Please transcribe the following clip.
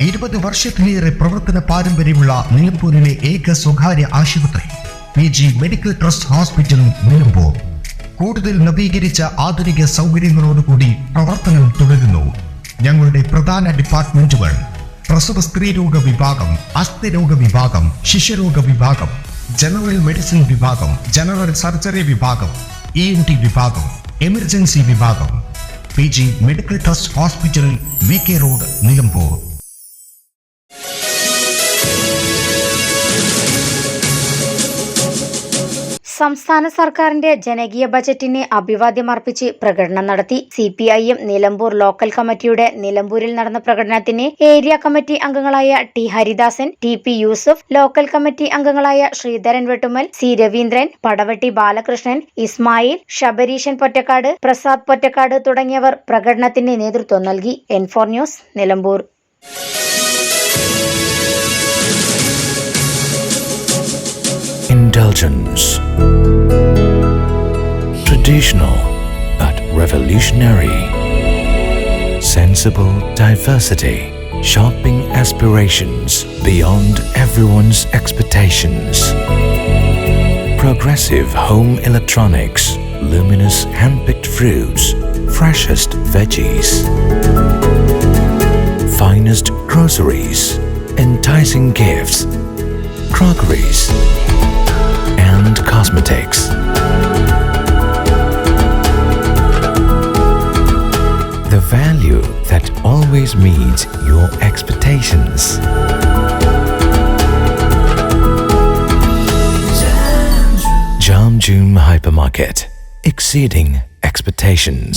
20 വർഷത്തിലേറെ പ്രവർത്തന പാരമ്പര്യമുള്ള നിലമ്പൂരിലെ ഏക സ്വകാര്യ ആശുപത്രി PG medical trust hospital Nilambur കൂടുതൽ നവീകരിച്ച ആധുനിക സൗകര്യങ്ങളോടുകൂടി പ്രവർത്തനം തുടരുന്നു. ഞങ്ങളുടെ പ്രധാന ഡിപ്പാർട്ട്മെന്റുകൾ: പ്രസവ സ്ത്രീരോഗ വിഭാഗം, അസ്ഥിരോഗ വിഭാഗം, ശിശുരോഗ വിഭാഗം, ജനറൽ മെഡിസിൻ വിഭാഗം, ജനറൽ സർജറി വിഭാഗം, ENT വിഭാഗം, എമർജൻസി വിഭാഗം. PG medical trust hospital, VK road, Nilambur. സംസ്ഥാന സർക്കാരിന്റെ ജനകീയ ബജറ്റിന് അഭിവാദ്യമർപ്പിച്ച് പ്രകടനം നടത്തി. CPIM നിലമ്പൂർ ലോക്കൽ കമ്മിറ്റിയുടെ നിലമ്പൂരിൽ നടന്ന പ്രകടനത്തിന് ഏരിയ കമ്മിറ്റി അംഗങ്ങളായ T Haridasan, TP Yusuf, local committee അംഗങ്ങളായ ശ്രീധരൻ വെട്ടുമൽ, C രവീന്ദ്രൻ, പടവട്ടി ബാലകൃഷ്ണൻ, ഇസ്മായിൽ, ശബരീഷൻ പൊറ്റക്കാട്, പ്രസാദ് പൊറ്റക്കാട് തുടങ്ങിയവർ പ്രകടനത്തിന് നേതൃത്വം നൽകി. N4 news, Nilambur. Indulgence. Traditional but revolutionary. Sensible diversity. Shopping aspirations beyond everyone's expectations. Progressive home electronics. Luminous hand-picked fruits. Freshest veggies. Finest groceries. Enticing gifts. Crockeries and cosmetics. The value that always meets your expectations. Jamjoom Hypermarket, exceeding expectations.